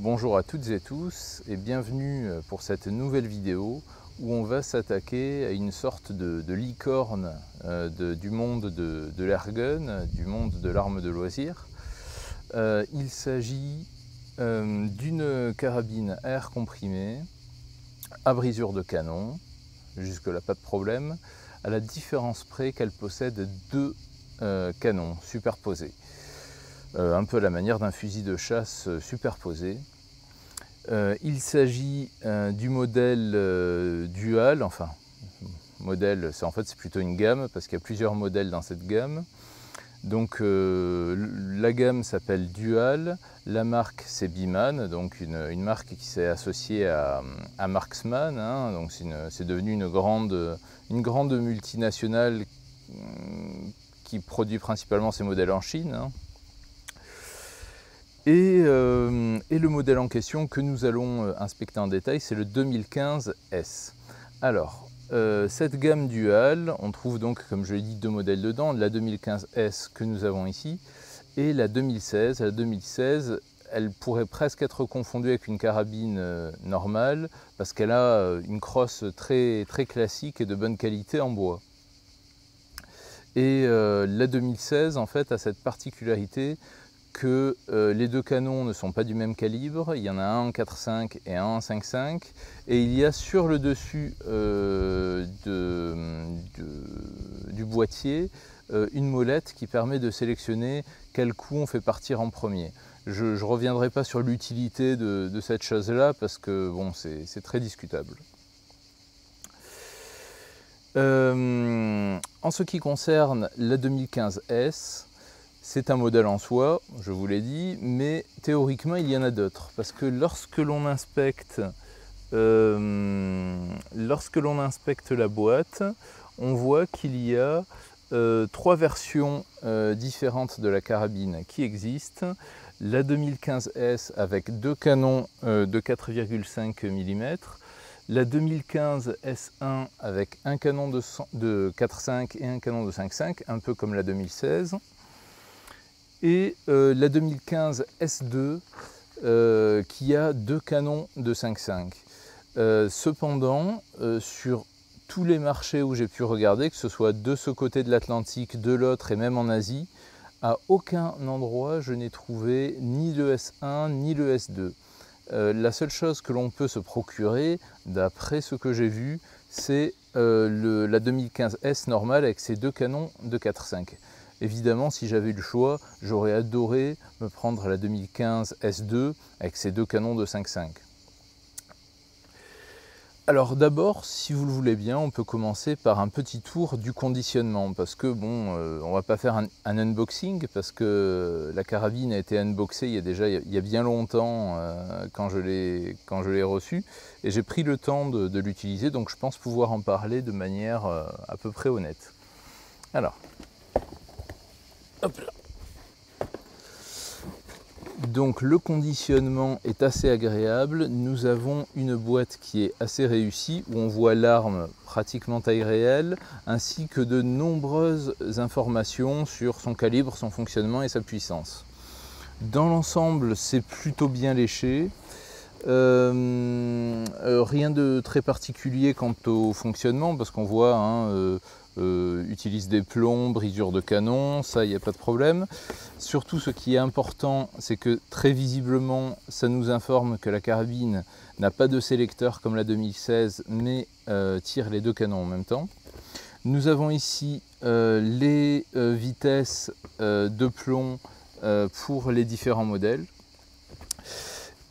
Bonjour à toutes et tous et bienvenue pour cette nouvelle vidéo où on va s'attaquer à une sorte de licorne du monde de l'airgun, du monde de l'arme de loisir. Il s'agit d'une carabine à air comprimé à brisure de canon, jusque-là pas de problème, à la différence près qu'elle possède deux canons superposés. Un peu à la manière d'un fusil de chasse superposé. Il s'agit du modèle dual, enfin modèle, c'est plutôt une gamme parce qu'il y a plusieurs modèles dans cette gamme. Donc la gamme s'appelle Dual, la marque c'est Biman, donc une marque qui s'est associée à Marksman, hein, donc c'est devenu une grande multinationale qui produit principalement ses modèles en Chine. Hein. Et le modèle en question que nous allons inspecter en détail, c'est le 2015 S. Alors, cette gamme Dual, on trouve donc, comme je l'ai dit, deux modèles dedans, la 2015 S que nous avons ici, et la 2016. La 2016, elle pourrait presque être confondue avec une carabine normale, parce qu'elle a une crosse très classique et de bonne qualité en bois. Et la 2016, en fait, a cette particularité que les deux canons ne sont pas du même calibre, il y en a un en 4.5 et un en 5.5, et il y a sur le dessus du boîtier une molette qui permet de sélectionner quel coup on fait partir en premier. Je ne reviendrai pas sur l'utilité de cette chose-là parce que bon, c'est très discutable. En ce qui concerne la 2015 S, c'est un modèle en soi, je vous l'ai dit, mais théoriquement il y en a d'autres. Parce que lorsque l'on inspecte la boîte, on voit qu'il y a trois versions différentes de la carabine qui existent. La 2015 S avec deux canons de 4,5 mm, la 2015 S1 avec un canon de 4.5 et un canon de 5.5, un peu comme la 2016. Et la 2015 S2 qui a deux canons de 5.5. Cependant, sur tous les marchés où j'ai pu regarder, que ce soit de ce côté de l'Atlantique, de l'autre et même en Asie, à aucun endroit je n'ai trouvé ni le S1 ni le S2. La seule chose que l'on peut se procurer, d'après ce que j'ai vu, c'est la 2015 S normale avec ses deux canons de 4.5. Évidemment, si j'avais eu le choix, j'aurais adoré me prendre la 2015 S2 avec ses deux canons de 5.5. Alors d'abord, si vous le voulez bien, on peut commencer par un petit tour du conditionnement parce que bon, on ne va pas faire un unboxing parce que la carabine a été unboxée il y a bien longtemps quand je l'ai reçue et j'ai pris le temps de l'utiliser, donc je pense pouvoir en parler de manière à peu près honnête. Alors, hop là. Donc le conditionnement est assez agréable, nous avons une boîte qui est assez réussie où on voit l'arme pratiquement taille réelle ainsi que de nombreuses informations sur son calibre, son fonctionnement et sa puissance. Dans l'ensemble c'est plutôt bien léché, rien de très particulier quant au fonctionnement parce qu'on voit utilise des plombs, brisure de canon, ça il n'y a pas de problème. Surtout ce qui est important, c'est que très visiblement ça nous informe que la carabine n'a pas de sélecteur comme la 2016 mais tire les deux canons en même temps. Nous avons ici les vitesses de plomb pour les différents modèles.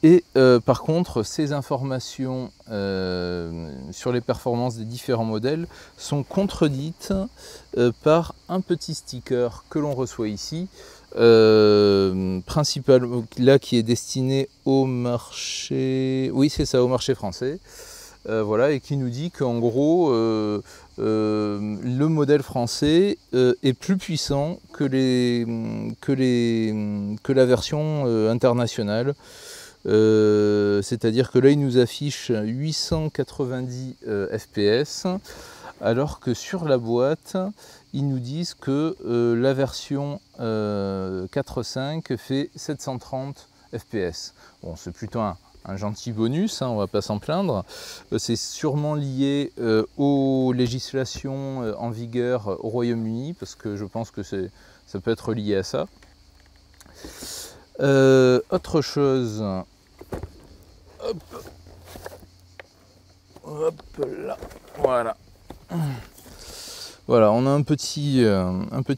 Et par contre, ces informations sur les performances des différents modèles sont contredites par un petit sticker que l'on reçoit ici, principalement là qui est destiné au marché, oui c'est ça, au marché français, voilà, et qui nous dit qu'en gros le modèle français est plus puissant que la version internationale. C'est-à-dire que là il nous affiche 890 fps alors que sur la boîte ils nous disent que la version 4.5 fait 730 FPS. Bon, c'est plutôt un gentil bonus, hein, on ne va pas s'en plaindre. C'est sûrement lié aux législations en vigueur au Royaume-Uni, parce que je pense que ça peut être lié à ça. Autre chose, hop, hop là, voilà. Voilà, on a un petit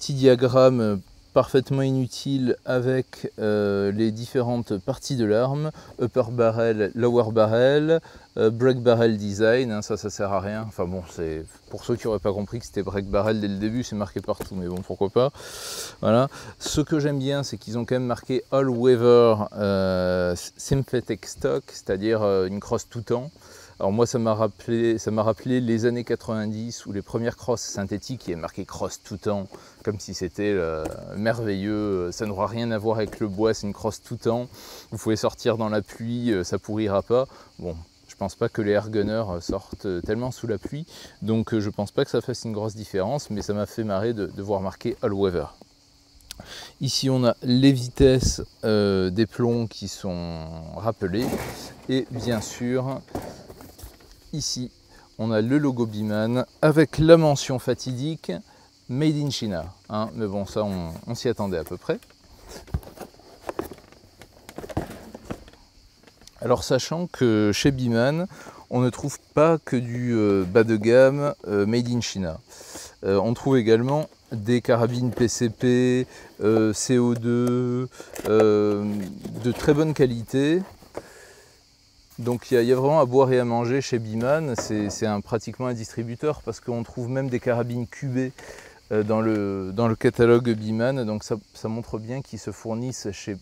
diagramme parfaitement inutile avec les différentes parties de l'arme, upper barrel, lower barrel, break barrel design, hein, ça sert à rien. Enfin bon, c'est pour ceux qui n'auraient pas compris que c'était break barrel dès le début, c'est marqué partout, mais bon, pourquoi pas. Voilà. Ce que j'aime bien, c'est qu'ils ont quand même marqué all weather synthetic stock, c'est-à-dire une crosse tout temps. Alors moi, ça m'a rappelé les années 90 où les premières crosses synthétiques, il y avait marqué crosse tout temps, comme si c'était merveilleux. Ça n'aura rien à voir avec le bois, c'est une crosse tout temps. Vous pouvez sortir dans la pluie, ça pourrira pas. Bon, je pense pas que les airgunners sortent tellement sous la pluie, donc je pense pas que ça fasse une grosse différence, mais ça m'a fait marrer de voir marqué all weather. Ici on a les vitesses des plombs qui sont rappelées, et bien sûr ici on a le logo Biman avec la mention fatidique Made in China, hein, mais bon, ça on s'y attendait à peu près. Alors sachant que chez Biman on ne trouve pas que du bas de gamme Made in China, on trouve également des carabines PCP, CO2, de très bonne qualité. Donc il y a vraiment à boire et à manger chez Biman, c'est pratiquement un distributeur, parce qu'on trouve même des carabines QB dans le catalogue Biman, donc ça montre bien qu'ils se fournissent chez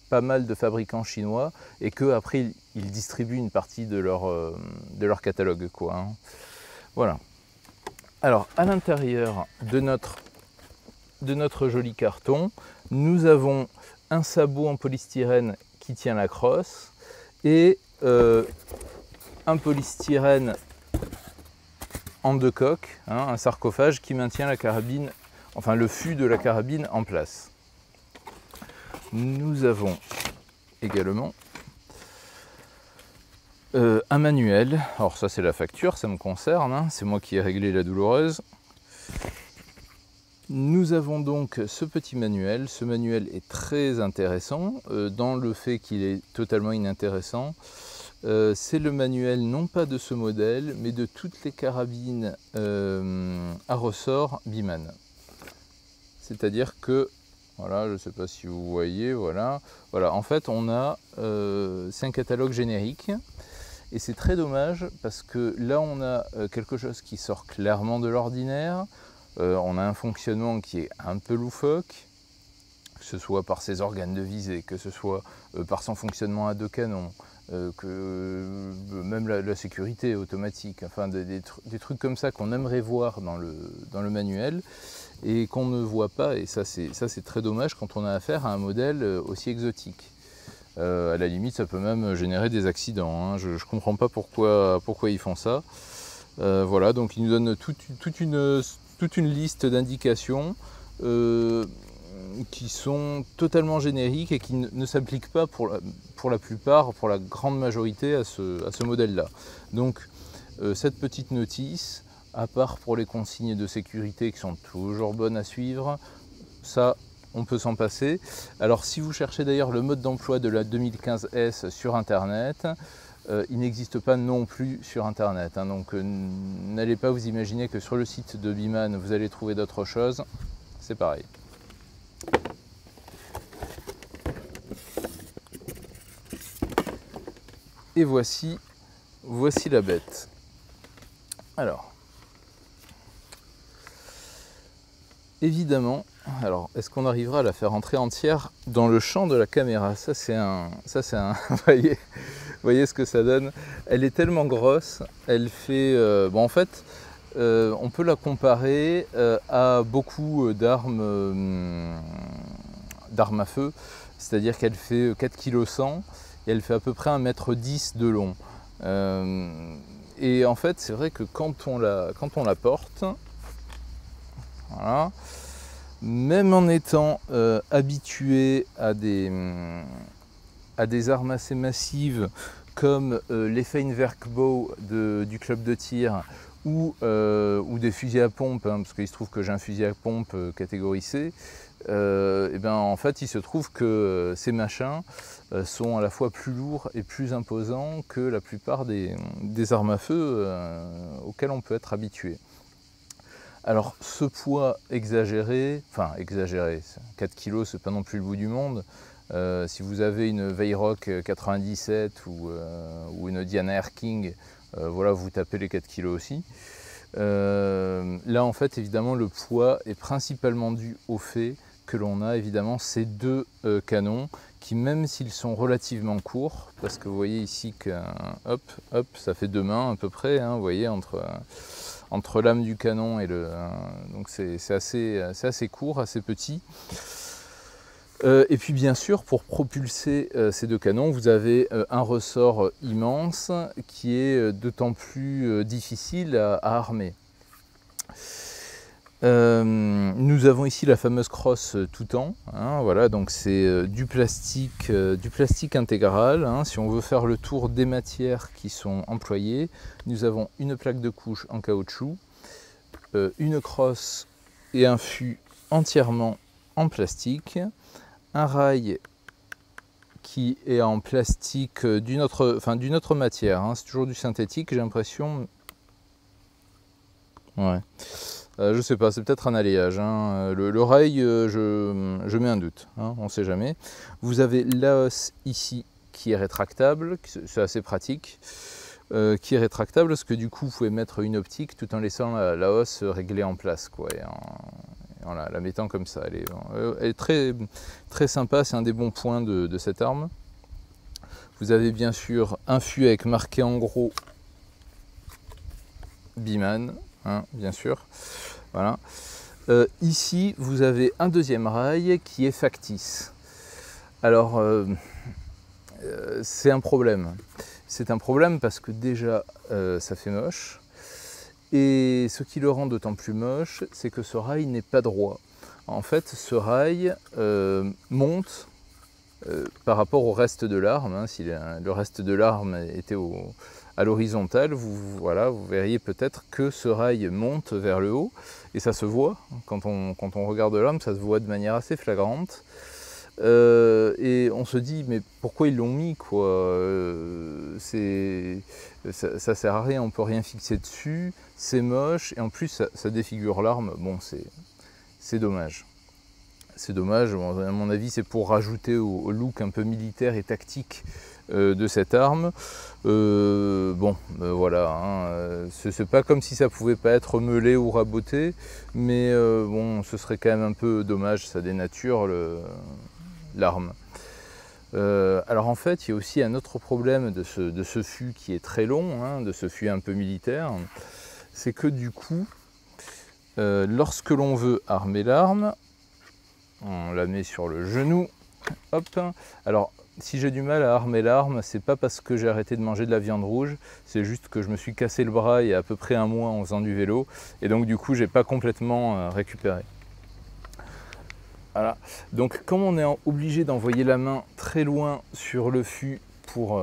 pas mal de fabricants chinois et qu'après ils distribuent une partie de leur catalogue, quoi, hein. Voilà. Alors à l'intérieur de notre joli carton, nous avons un sabot en polystyrène qui tient la crosse et un polystyrène en deux coques, hein, un sarcophage qui maintient la carabine, enfin le fût de la carabine en place. Nous avons également un manuel. Alors ça c'est la facture, ça me concerne, hein, c'est moi qui ai réglé la douloureuse. Nous avons donc ce petit manuel. Ce manuel est très intéressant dans le fait qu'il est totalement inintéressant. C'est le manuel non pas de ce modèle, mais de toutes les carabines à ressort Biman. C'est-à-dire que, voilà, je ne sais pas si vous voyez, voilà, en fait c'est un catalogue générique. Et c'est très dommage parce que là on a quelque chose qui sort clairement de l'ordinaire. On a un fonctionnement qui est un peu loufoque, que ce soit par ses organes de visée, que ce soit par son fonctionnement à deux canons, même la sécurité automatique, enfin des trucs comme ça qu'on aimerait voir dans le manuel et qu'on ne voit pas, et ça c'est très dommage quand on a affaire à un modèle aussi exotique. À la limite ça peut même générer des accidents, hein. Je ne comprends pas pourquoi ils font ça. Voilà, donc ils nous donnent toute une liste d'indications qui sont totalement génériques et qui ne s'appliquent pas pour la plupart, pour la grande majorité à ce modèle-là. Donc cette petite notice, à part pour les consignes de sécurité qui sont toujours bonnes à suivre, ça on peut s'en passer. Alors si vous cherchez d'ailleurs le mode d'emploi de la 2015S sur internet, il n'existe pas non plus sur internet, hein, donc n'allez pas vous imaginer que sur le site de Biman vous allez trouver d'autres choses, c'est pareil. Et voici la bête. Alors, évidemment, est-ce qu'on arrivera à la faire entrer entière dans le champ de la caméra? Ça c'est un voyez ce que ça donne. Elle est tellement grosse, elle fait... bon en fait, on peut la comparer à beaucoup d'armes à feu, c'est-à-dire qu'elle fait 4,1 kg et elle fait à peu près 1,10 m de long. Et en fait, c'est vrai que quand on la porte, voilà, même en étant habitué à des à des armes assez massives comme les Feinwerkbow du club de tir ou des fusils à pompe, hein, parce qu'il se trouve que j'ai un fusil à pompe catégorie C, et ben, en fait il se trouve que ces machins sont à la fois plus lourds et plus imposants que la plupart des armes à feu auxquelles on peut être habitué. Alors ce poids exagéré, enfin exagéré, 4 kg c'est pas non plus le bout du monde. Si vous avez une Weirock 97 ou une Diana Air King, voilà, vous tapez les 4 kg aussi. Là en fait évidemment le poids est principalement dû au fait que l'on a évidemment ces deux canons qui, même s'ils sont relativement courts, parce que vous voyez ici que hop, hop, ça fait 2 mains à peu près, hein, vous voyez, entre l'âme du canon et le... donc c'est assez court, assez petit. Et puis bien sûr, pour propulser ces deux canons, vous avez un ressort immense qui est d'autant plus difficile à armer. Nous avons ici la fameuse crosse tout temps, hein, voilà, donc c'est du plastique intégral, hein. Si on veut faire le tour des matières qui sont employées, nous avons une plaque de couche en caoutchouc, une crosse et un fût entièrement en plastique, un rail qui est en plastique d'une autre matière, hein, c'est toujours du synthétique, j'ai l'impression. Ouais. Je sais pas, c'est peut-être un alliage, hein. Le rail, je mets un doute, hein, on ne sait jamais. Vous avez la hausse ici qui est rétractable, c'est assez pratique, qui est rétractable parce que du coup vous pouvez mettre une optique tout en laissant la hausse réglée en place, quoi, et en la mettant comme ça. Elle est très, très sympa, c'est un des bons points de cette arme. Vous avez bien sûr un fût avec marqué en gros Biman, hein, bien sûr. Voilà. Ici, vous avez un deuxième rail qui est factice. Alors, c'est un problème. C'est un problème parce que déjà, ça fait moche. Et ce qui le rend d'autant plus moche, c'est que ce rail n'est pas droit. En fait, ce rail monte par rapport au reste de l'arme, hein. Si le reste de l'arme était à l'horizontale, vous verriez peut-être que ce rail monte vers le haut, et ça se voit, quand on regarde l'arme, ça se voit de manière assez flagrante. Et on se dit, mais pourquoi ils l'ont mis, quoi, ça sert à rien, on peut rien fixer dessus, c'est moche, et en plus ça défigure l'arme, bon c'est dommage. C'est dommage, à mon avis c'est pour rajouter au look un peu militaire et tactique de cette arme. Voilà, hein, c'est pas comme si ça pouvait pas être meulé ou raboté, mais bon, ce serait quand même un peu dommage, ça dénature l'arme. Alors en fait, il y a aussi un autre problème de ce fût qui est très long, hein, de ce fût un peu militaire, c'est que du coup, lorsque l'on veut armer l'arme, on la met sur le genou, hop. Alors, si j'ai du mal à armer l'arme, c'est pas parce que j'ai arrêté de manger de la viande rouge, c'est juste que je me suis cassé le bras il y a à peu près un mois en faisant du vélo, et donc du coup, j'ai pas complètement récupéré. Voilà. Donc, comme on est obligé d'envoyer la main très loin sur le fût pour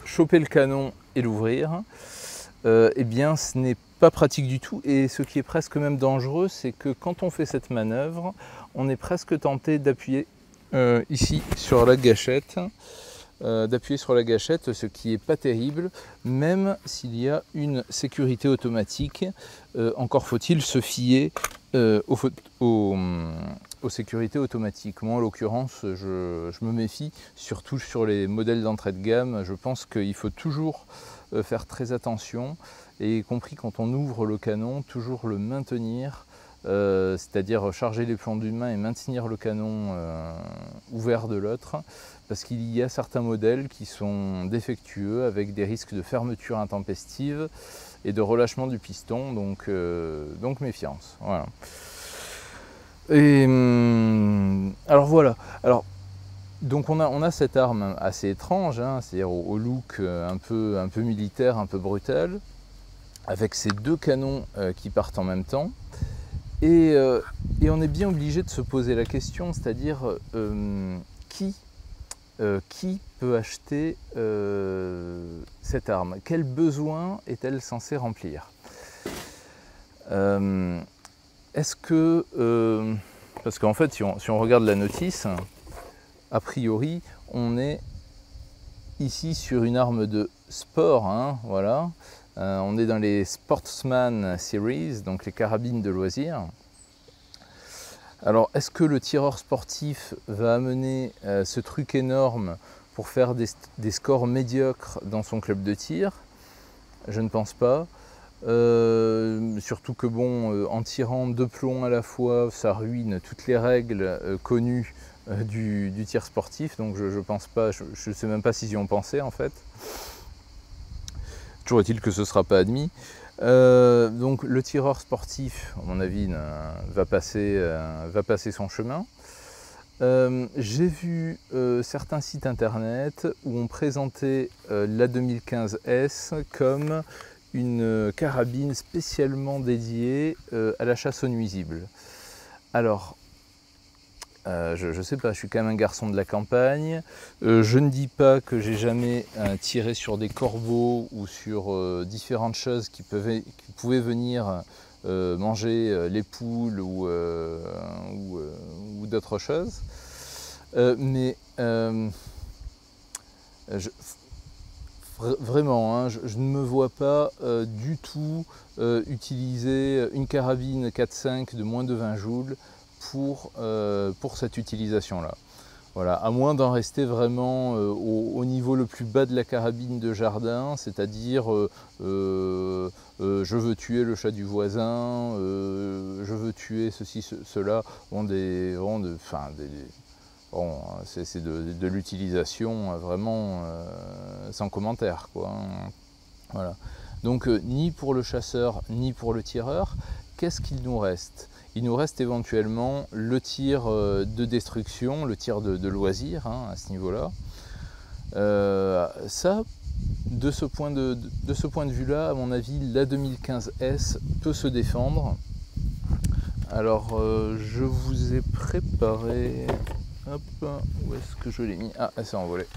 choper le canon et l'ouvrir, eh bien, ce n'est pas pratique du tout, et ce qui est presque même dangereux, c'est que quand on fait cette manœuvre, on est presque tenté d'appuyer ici sur la gâchette, ce qui n'est pas terrible, même s'il y a une sécurité automatique. Encore faut-il se fier aux sécurités automatiques. Moi en l'occurrence, je me méfie, surtout sur les modèles d'entrée de gamme. Je pense qu'il faut toujours faire très attention, et y compris quand on ouvre le canon, toujours le maintenir, c'est-à-dire charger les plombs d'une main et maintenir le canon ouvert de l'autre, parce qu'il y a certains modèles qui sont défectueux avec des risques de fermeture intempestive et de relâchement du piston, donc méfiance. Voilà. Et alors voilà. Alors, donc on a cette arme assez étrange, hein, c'est-à-dire au look un peu militaire, un peu brutal, avec ces deux canons qui partent en même temps. Et on est bien obligé de se poser la question, c'est-à-dire qui qui peut acheter cette arme? Quel besoin est-elle censée remplir? Est-ce que... parce qu'en fait, si on regarde la notice, a priori, on est ici sur une arme de sport, hein, voilà. On est dans les Sportsman Series, donc les carabines de loisirs. Alors, est-ce que le tireur sportif va amener ce truc énorme pour faire des scores médiocres dans son club de tir? Je ne pense pas. Surtout que bon, en tirant 2 plombs à la fois, ça ruine toutes les règles connues du tir sportif, donc je pense pas, je ne sais même pas s'ils y ont pensé en fait. Toujours est-il que ce ne sera pas admis. Donc le tireur sportif, à mon avis, va passer son chemin. J'ai vu certains sites internet où on présentait la 2015S comme une carabine spécialement dédiée à la chasse aux nuisibles. Alors, je ne sais pas, je suis quand même un garçon de la campagne. Je ne dis pas que j'ai jamais tiré sur des corbeaux ou sur différentes choses qui pouvaient venir manger les poules ou d'autres choses. Mais vraiment, hein, je ne me vois pas du tout utiliser une carabine 4.5 de moins de 20 joules pour cette utilisation-là. Voilà, à moins d'en rester vraiment au niveau le plus bas de la carabine de jardin, c'est-à-dire je veux tuer le chat du voisin, je veux tuer ceci, cela, bon, c'est de l'utilisation vraiment sans commentaire, quoi, hein. Voilà. Donc ni pour le chasseur ni pour le tireur, qu'est-ce qu'il nous reste? Il nous reste éventuellement le tir de destruction, le tir de loisir, hein, à ce niveau-là. Ça, de ce point de vue-là, à mon avis, la 2015S peut se défendre. Alors, je vous ai préparé... Hop, où est-ce que je l'ai mis? Ah, elle s'est envolée.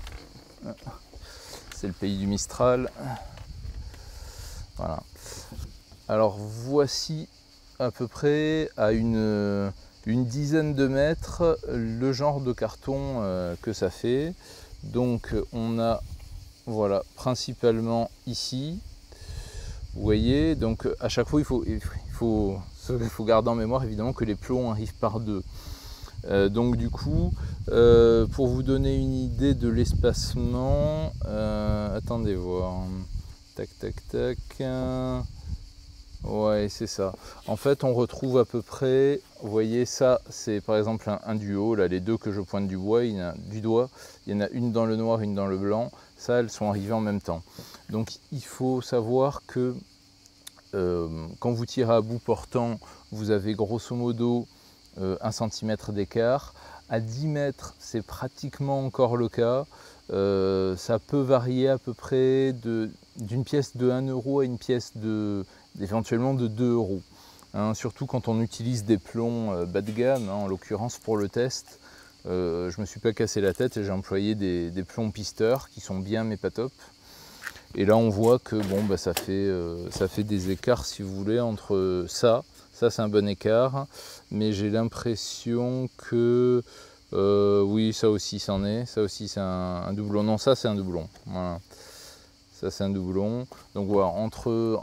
C'est le pays du Mistral. Voilà. Alors, voici à peu près à une dizaine de mètres le genre de carton que ça fait. Donc on a, voilà, principalement ici, vous voyez, donc à chaque fois il faut garder en mémoire évidemment que les plombs arrivent par deux. Donc du coup, pour vous donner une idée de l'espacement, attendez voir, tac tac tac, ouais, c'est ça. En fait, on retrouve à peu près, vous voyez, ça, c'est par exemple un duo, là, les deux que je pointe du doigt, il y en a une dans le noir, une dans le blanc. Ça, elles sont arrivées en même temps. Donc, il faut savoir que quand vous tirez à bout portant, vous avez grosso modo 1 cm d'écart. À 10 mètres, c'est pratiquement encore le cas. Ça peut varier à peu près d'une pièce de 1 euro à une pièce éventuellement de 2 euros. Hein, surtout quand on utilise des plombs bas de gamme, hein, en l'occurrence pour le test. Je ne me suis pas cassé la tête et j'ai employé des plombs pisteurs qui sont bien mais pas top. Et là on voit que bon, bah, ça fait des écarts, si vous voulez, entre ça c'est un bon écart, mais j'ai l'impression que oui, ça aussi c'en est, ça aussi c'est un doublon. Non, ça c'est un doublon, voilà. Ça c'est un doublon. Donc voilà, entre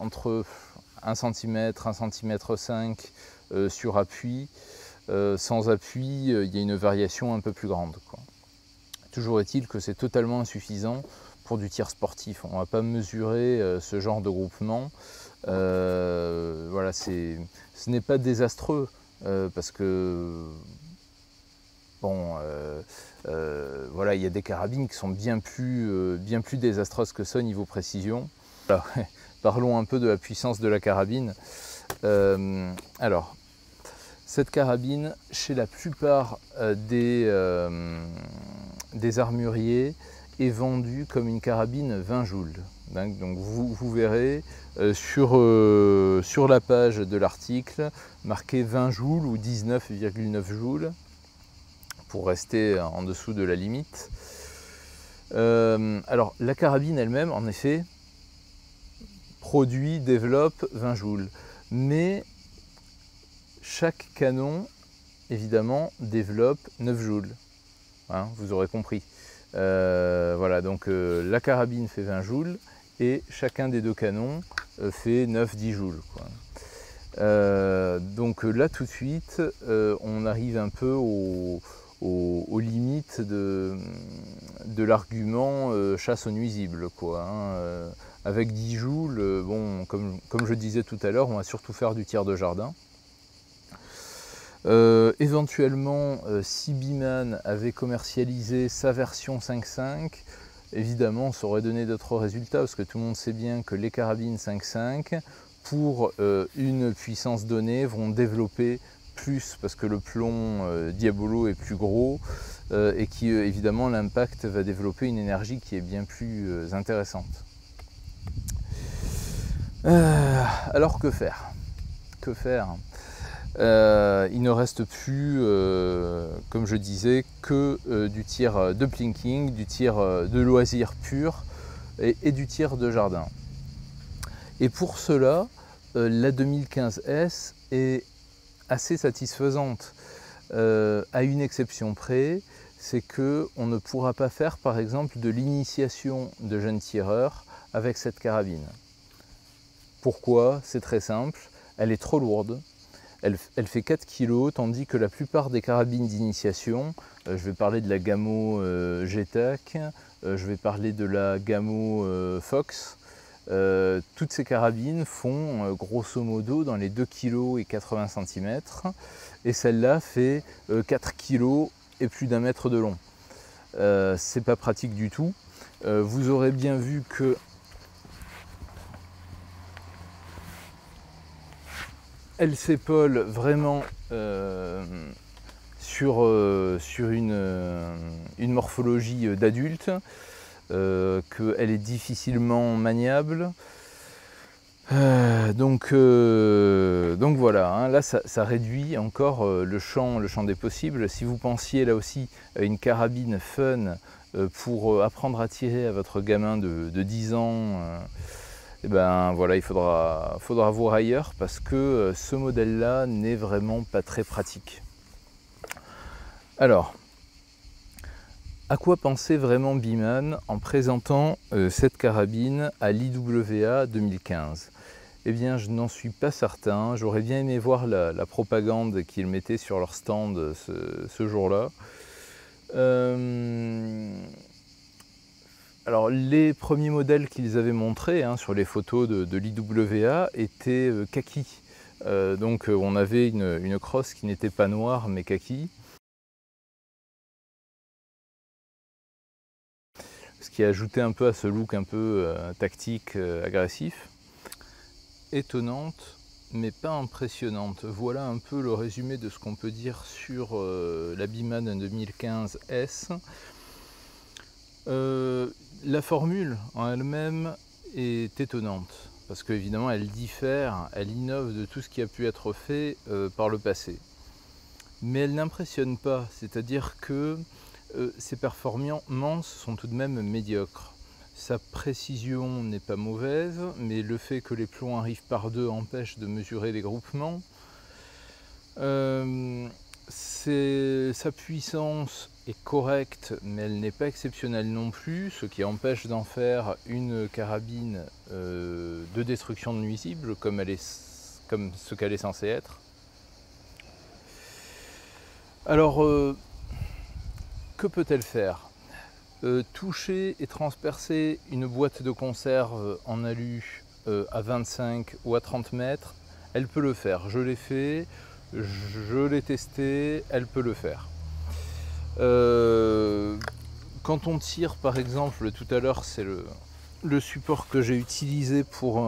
1 cm, 1 cm 5 sur appui, sans appui, il y a une variation un peu plus grande, quoi. Toujours est-il que c'est totalement insuffisant pour du tir sportif. On ne va pas mesurer ce genre de groupement. Voilà, ce n'est pas désastreux parce que bon, voilà, il y a des carabines qui sont bien plus désastreuses que ça au niveau précision. Alors, parlons un peu de la puissance de la carabine. Alors, cette carabine, chez la plupart des armuriers, est vendue comme une carabine 20 joules. Donc vous verrez sur la page de l'article marqué 20 joules ou 19,9 joules pour rester en dessous de la limite. Alors la carabine elle-même, en effet, développe 20 joules. Mais chaque canon, évidemment, développe 9 joules. Hein, vous aurez compris. Voilà, donc la carabine fait 20 joules et chacun des deux canons fait 9-10 joules, quoi. Donc là, tout de suite, on arrive un peu aux limites de l'argument chasse aux nuisibles, quoi, hein. Avec 10 joules, bon, comme je disais tout à l'heure, on va surtout faire du tir de jardin. Éventuellement, si Beeman avait commercialisé sa version 5.5, évidemment, ça aurait donné d'autres résultats, parce que tout le monde sait bien que les carabines 5.5, pour une puissance donnée, vont développer plus, parce que le plomb Diabolo est plus gros, et qui, évidemment, l'impact va développer une énergie qui est bien plus intéressante. Alors que faire? Que faire? Il ne reste plus, comme je disais, que du tir de plinking, du tir de loisir pur et du tir de jardin. Et pour cela, la 2015S est assez satisfaisante, à une exception près, c'est qu'on ne pourra pas faire par exemple de l'initiation de jeunes tireurs avec cette carabine. Pourquoi? C'est très simple, elle est trop lourde. Elle fait 4 kg, tandis que la plupart des carabines d'initiation, je vais parler de la Gamo GTAC, je vais parler de la Gamo Fox, toutes ces carabines font grosso modo dans les 2 kg et 80 cm, et celle-là fait 4 kg et plus d'1 mètre de long. C'est pas pratique du tout. Vous aurez bien vu que elle s'épaule vraiment sur une morphologie d'adulte, qu'elle est difficilement maniable. Donc voilà, hein, là ça réduit encore le champ des possibles. Si vous pensiez là aussi à une carabine fun pour apprendre à tirer à votre gamin de 10 ans, et ben voilà, il faudra voir ailleurs, parce que ce modèle-là n'est vraiment pas très pratique. Alors, à quoi pensait vraiment Beeman en présentant cette carabine à l'IWA 2015? Eh bien, je n'en suis pas certain. J'aurais bien aimé voir la propagande qu'ils mettaient sur leur stand ce jour-là. Alors, les premiers modèles qu'ils avaient montrés sur les photos de l'IWA étaient kaki. Donc, on avait une crosse qui n'était pas noire, mais kaki. Ce qui a ajouté un peu à ce look un peu tactique, agressif. Étonnante, mais pas impressionnante. Voilà un peu le résumé de ce qu'on peut dire sur la Beeman 2015S. La formule en elle-même est étonnante, parce qu'évidemment elle diffère, elle innove de tout ce qui a pu être fait par le passé. Mais elle n'impressionne pas, c'est-à-dire que ses performances sont tout de même médiocres. Sa précision n'est pas mauvaise, mais le fait que les plombs arrivent par deux empêche de mesurer les groupements. Sa puissance est correcte, mais elle n'est pas exceptionnelle non plus, ce qui empêche d'en faire une carabine de destruction de nuisibles comme ce qu'elle est censée être. Alors, que peut-elle faire? Toucher et transpercer une boîte de conserve en alu à 25 ou à 30 mètres, elle peut le faire. Je l'ai fait, je l'ai testé, elle peut le faire. Quand on tire, par exemple, tout à l'heure, c'est le support que j'ai utilisé pour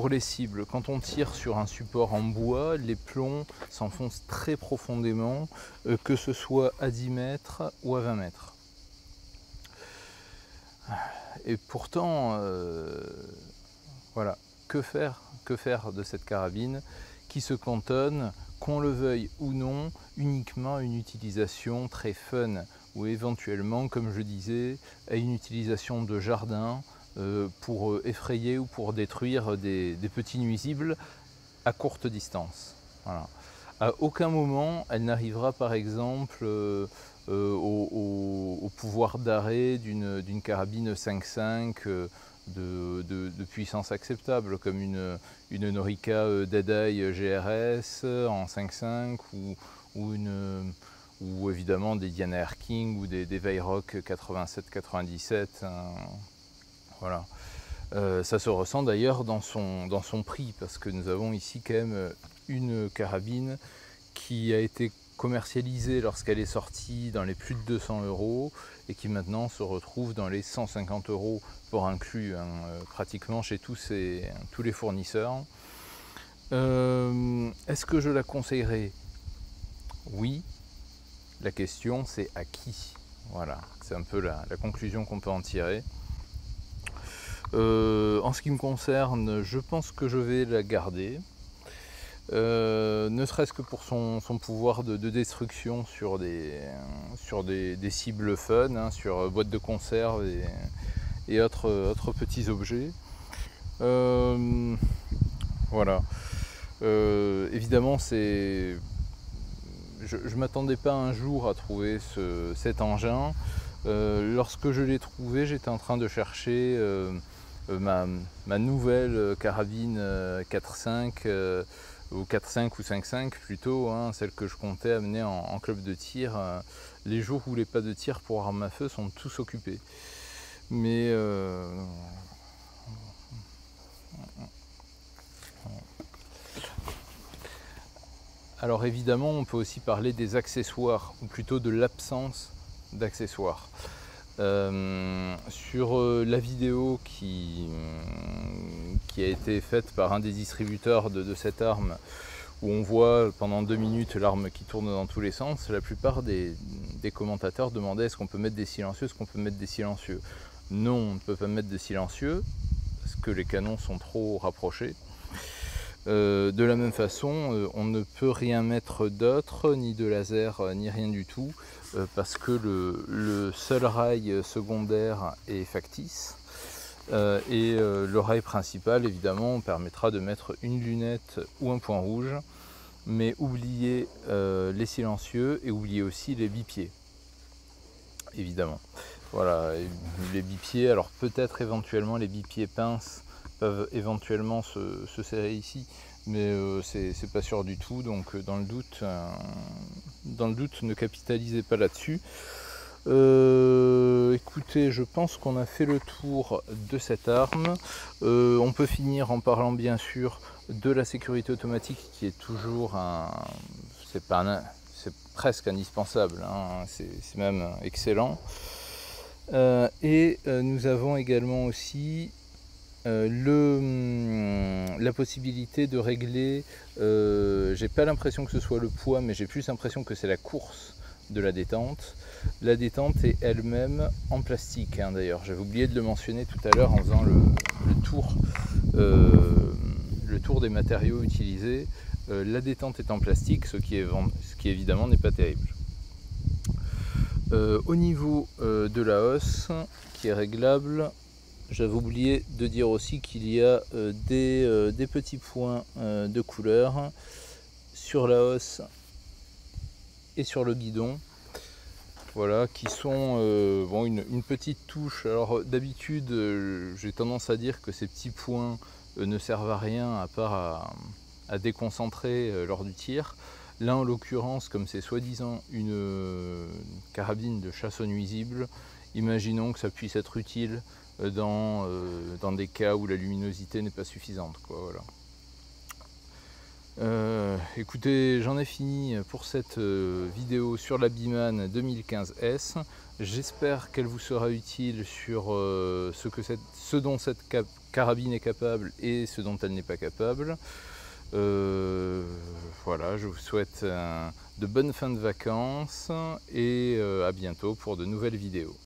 les cibles. Quand on tire sur un support en bois, les plombs s'enfoncent très profondément, que ce soit à 10 mètres ou à 20 mètres. Et pourtant, voilà, que faire de cette carabine qui se cantonne, qu'on le veuille ou non, uniquement à une utilisation très fun ou éventuellement, comme je disais, à une utilisation de jardin pour effrayer ou pour détruire des petits nuisibles à courte distance. Voilà. À aucun moment elle n'arrivera par exemple au pouvoir d'arrêt d'une carabine 5.5 de puissance acceptable, comme une Norica Deadeye GRS en 5.5 ou évidemment des Diana Air King ou des Weirock 87-97. Voilà. Ça se ressent d'ailleurs dans son prix, parce que nous avons ici quand même une carabine qui a été commercialisée lorsqu'elle est sortie dans les plus de 200 € et qui maintenant se retrouve dans les 150 € pour inclus, pratiquement chez tous les fournisseurs. Est-ce que je la conseillerais? Oui. La question c'est à qui? Voilà, c'est un peu la conclusion qu'on peut en tirer. En ce qui me concerne, je pense que je vais la garder, ne serait-ce que pour son pouvoir de destruction sur des cibles fun, sur boîtes de conserve et autres petits objets. Voilà. Évidemment, je ne m'attendais pas un jour à trouver cet engin. Lorsque je l'ai trouvé, j'étais en train de chercher ma nouvelle carabine 4.5 ou 4.5 ou 5.5 plutôt, celle que je comptais amener en club de tir. Les jours où les pas de tir pour arme à feu sont tous occupés. Mais alors évidemment, on peut aussi parler des accessoires, ou plutôt de l'absence d'accessoires. Sur la vidéo qui a été faite par un des distributeurs de cette arme, où on voit pendant 2 minutes l'arme qui tourne dans tous les sens, la plupart des commentateurs demandaient est-ce qu'on peut mettre des silencieux, est-ce qu'on peut mettre des silencieux. Non, on ne peut pas mettre de silencieux, parce que les canons sont trop rapprochés. De la même façon, on ne peut rien mettre d'autre, ni de laser, ni rien du tout, parce que le seul rail secondaire est factice. Et le rail principal, évidemment, permettra de mettre une lunette ou un point rouge, mais oubliez les silencieux et oubliez aussi les bipieds, évidemment. Voilà, les bipieds, alors peut-être éventuellement les bipieds pinces peuvent éventuellement se serrer ici, mais c'est pas sûr du tout, donc dans le doute, ne capitalisez pas là-dessus. Écoutez, je pense qu'on a fait le tour de cette arme. On peut finir en parlant bien sûr de la sécurité automatique, qui est toujours c'est presque indispensable, c'est même excellent. Et nous avons également aussi la possibilité de régler, j'ai pas l'impression que ce soit le poids, mais j'ai plus l'impression que c'est la course de la détente. La détente est elle-même en plastique, d'ailleurs j'avais oublié de le mentionner tout à l'heure en faisant le tour des matériaux utilisés. La détente est en plastique, ce qui évidemment n'est pas terrible. Au niveau de la hausse qui est réglable, j'avais oublié de dire aussi qu'il y a des petits points de couleur sur la hausse et sur le guidon, voilà, qui sont une petite touche. Alors d'habitude, j'ai tendance à dire que ces petits points ne servent à rien à part à déconcentrer lors du tir. Là en l'occurrence, comme c'est soi-disant une carabine de chasse aux nuisibles, imaginons que ça puisse être utile dans des cas où la luminosité n'est pas suffisante, voilà. Écoutez, j'en ai fini pour cette vidéo sur la Biman 2015S. J'espère qu'elle vous sera utile sur ce dont cette carabine est capable et ce dont elle n'est pas capable. Voilà, je vous souhaite de bonnes fins de vacances et à bientôt pour de nouvelles vidéos.